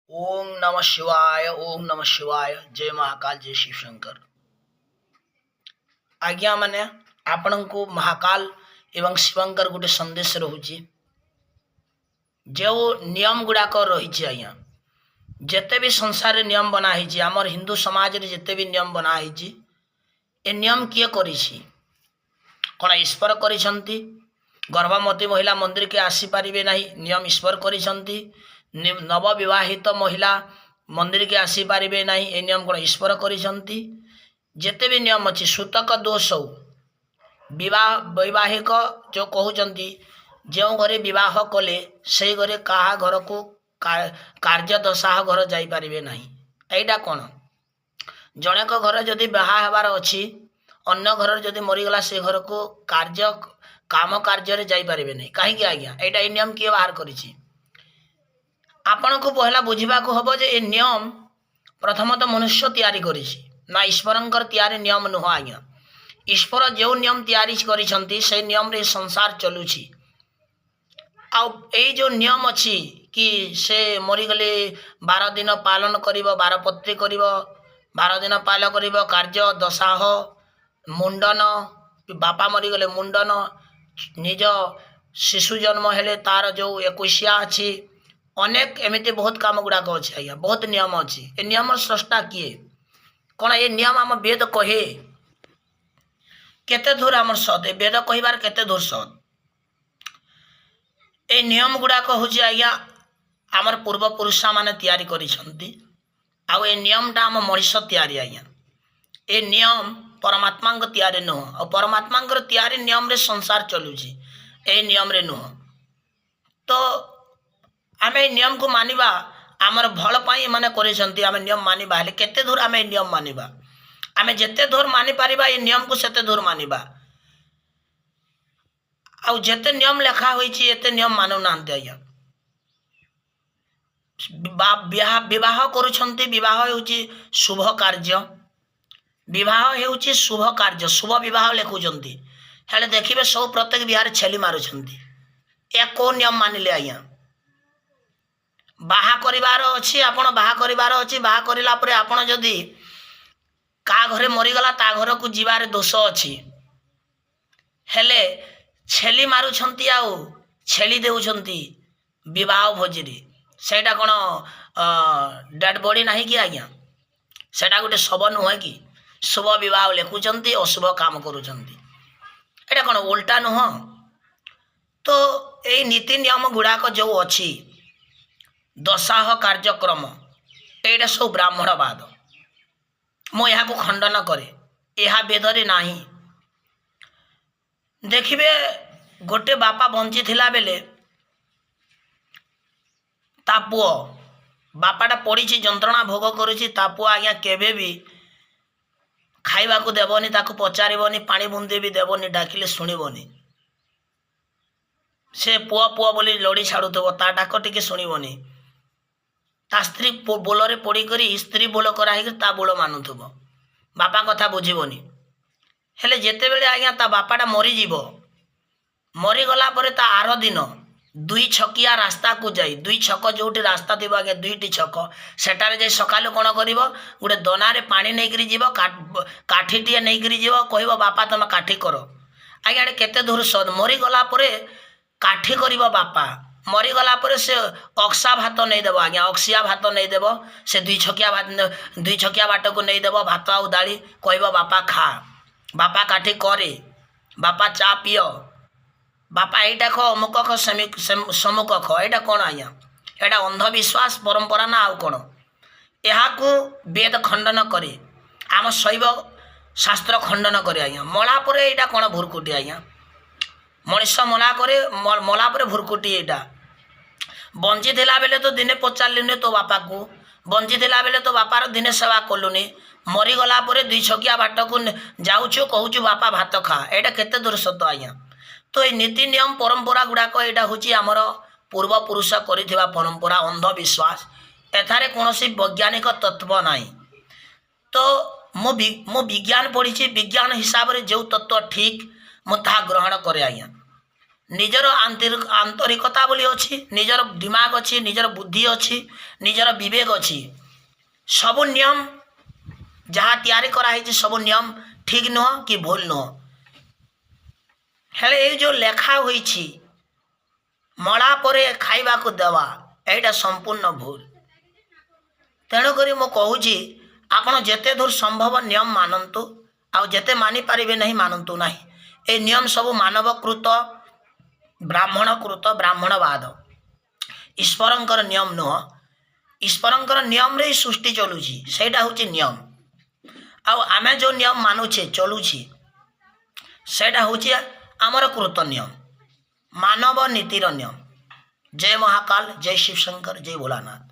ओम नमः शिवाय। ओम नमः शिवाय। जय महाकाल, जय शिव शंकर। आज्ञा माने आपण को महाकाल एवं शिवंकर गोटे संदेश रहुची। जो नियम गुड़ाक रही आज्ञा जिते भी संसार नियम बना है आमर हिंदू समाज रे जिते भी नियम बना है ए नियम किए करी कौन ईश्वर करिसंती। गर्भवती महिला मंदिर के आसी पारिबे नहीं, नियम ईश्वर करिसंती। नवविवाहित महिला मंदिर के आसी पारिबे नहीं, ए नियम कौन ईश्वर करिसंती। जेते भी नियम अच्छी सूतक दोष विवाह वैवाहिक जो कहते जो घरे विवाह कले से घरे कहा घर को कार्य दशा घर जापारे ना। यहीटा कौन जने को घर जदि बाहा हबार अच्छी अन्य घर जदि मरीगला से घर को कार्य काम कार्य जापारे नहीं। कहीं आज्ञा यहाँ ये नियम किए बाहर करिछि आपण को पहला बुझा को हम जे नियम प्रथमतः मनुष्य तैयारी करिछि ना ईश्वरंकर तैयारी नियम नुह। आज्ञा ईश्वर जो नियम तैयारी करिसंती से नियम रे संसार चलुछि। जो नियम अच्छी कि से मरीगले 12 दिन पालन करिवो, 12 पत्री करिवो, 12 दिन पालन करिवो, कार्य दशाह मुंडन, बापा मरीगले मुंडन, निज शिशु जन्म हेले तार जो 21 अच्छी अनेक एमती बहुत काम गुड़ाक अच्छे। आज्ञा बहुत नियम अच्छी। ए नियम स्रष्टा किए कौन ये नियम आम वेद कहे केते दूर आम सत ए वेद कहबार केते दूर सत। ए नियम गुड़ाक हूँ आज्ञा आमर पूर्वपुरुष माने तैयारी करिसंती। आउ ए नियम टा आम मनीष तैयारी। आज्ञा ए नियम परमात्मा तैयारी नुह। और परमात्मा तैयारी नियम रे संसार चलुची, ए नियम रे नुह। तो आम नियम को मानिबा आमर भल पाई माने करिसंती। आम नियम मानिबा हेले केते दूर आम नियम मानिबा। आम जेते दूर मानि पारिबा ए नियम को सेते दूर मानिबा। आउ जेते नियम लेखा होईची एते नियम मानु नांते। आज्ञा विवाह करुछंती। विवाह होउची शुभ कार्य। विवाह होउची शुभ कार्य, शुभ विवाह लेखुचंती हेले देखिबे सब प्रत्येक बिहार छेली मारुछंती। ए को नियम मानिले। आज्ञा बाहा करिवार अछि, आपण बाहा करिवार अछि। बाहा करिला परे आपण जदी का घरे मरीगला ता घर को जीवार दोष अछि हेले छेली मारुछंती आउ छेली देउछंती विवाह भोजरी। सेटा कोन डेड बॉडी नाही कि आज्ञा सेटा गोटे शव नुह कि शुभ विवाह लेखुचंती अशुभ काम करुचंती। एटा कोन उल्टा नुह। तो ए नीति नियम गुड़ाक जो अच्छी दशाह कार्यक्रम एटा सब ब्राह्मणवाद। मो यहाँ को खंडन करे, यह वेदरे नाही। देखिबे गोटे बापा बंची थिला बेले ता पुओ बापाटा पड़ी जंत्रणा भोग करुची। ता पुओ आज्ञा केबे भी खाइबा को देवनी, ताको पचारिबनी, पानी बुंदे भी देवनी, डाकिले सुनिबनी। से पुआ पुआ बोली लड़ी छाड़ुथबो, ता डाक टिके सुनिबनी। ता स्त्री बोलरे पड़ी करी स्त्री बोल कराई ता बोल मानुथबो, बापा कथा बुझिबनी। हेले जेते बेले आज्ञा ता बापाटा मरी जीवो, मरी गला परे ता आरो दिन 2 छकिया रास्ता को जाई, 2 छक जोटी रास्ता थी आगे 2टी छक सेटारे जाई सकालु कोन करिवो गोटे दनारे पानी नहीं करी जीवो, काठीटिए नहीं करी जीवो, कहबो बापा तुम काठी करो। आज्ञा केते दूर सद मरी गला परे काठी करिवो बापा। मरी गला परे से अक्सा भात नहीं देव। आज्ञा अक्सिया भात नहीं देव। से 2 छकिया बाट को नहीं देव भात आउ दाली, कहबो बापा खा, बापा काठी करे, बापा चा पियो, बापा एटा ख अमुक ख सम्मुख ख। एटा कौन आज्ञा एटा अंधविश्वास परंपरा ना आउ कौन। यहाँ को वेद खंडन करे, आम शैव शास्त्र खंडन करे। आज्ञा मला परे एटा कौन भुरकुटी। आज्ञा मनीष मला करे, मला परे भुरकुटी। एटा बंची थिला बेले तो दिने पचारिलुनि तो बापा को, बंची थिला बेले तो बापार दिने सेवा कलुनि, मरी गला परे 2 छकिया बाट को जाउछु कहूछु बापा भात खा। एटा केते दूर सत्य। आज्ञा तो ये नीति नियम परंपरा गुड़ाक यहाँ हूँ आमर पूर्वपुरुष करिथिबा परंपरा, अंधविश्वास। एथारे कौनसी वैज्ञानिक तत्व नाही। तो मो विज्ञान पढ़ी, विज्ञान हिसाब से जो तत्व ठीक मु ताहा ग्रहण करे। आज्ञा ନିଜର ଆନ୍ତରିକତା ବୋଲି ଅଛି, ନିଜର ଦିମାଗ ଅଛି, ନିଜର ବୁଦ୍ଧି ଅଛି, ନିଜର ବିବେକ ଅଛି। ସବୁ ନିୟମ ଯାହା ତିଆରି କରାହେଇଛି ସବୁ ନିୟମ ଠିକ୍ ନୁହଁ କି ଭୁଲ ନୁହଁ। ହେଲେ ଏଇ ଯେଉଁ ଲେଖା ହୋଇଛି ମଳା ପରେ ଖାଇବାକୁ ଦେବା, ଏଇଟା ସମ୍ପୂର୍ଣ୍ଣ ଭୁଲ। ତେଣୁକରି ମୁଁ କହୁଛି ଆପଣ ଯେତେ ଦୂର ସମ୍ଭବ ନିୟମ ମାନନ୍ତୁ, ଆଉ ଯେତେ ମାନିପାରିବେ ନାହିଁ ମାନନ୍ତୁ ନାହିଁ। ଏ ନିୟମ ସବୁ ମାନବକୃତ, ବ୍ରାହ୍ମଣକୃତ, ବ୍ରାହ୍ମଣବାଦ, ଈଶ୍ୱରଙ୍କର ନିୟମ ନୁହଁ। ଈଶ୍ୱରଙ୍କର ନିୟମରେ ହିଁ ସୃଷ୍ଟି ଚଲୁଛି, ସେଇଟା ହେଉଛି ନିୟମ। ଆଉ ଆମେ ଯେଉଁ ନିୟମ ମାନୁଛେ ଚଲୁଛି ସେଇଟା ହେଉଛି ଆମର କୃତ ନିୟମ, ମାନବ ନୀତିର ନିୟମ। ଜୟ ମହାକାଳ, ଜୟ ଶିବଶଙ୍କର, ଜୟ ଭୋଲାନାଥ।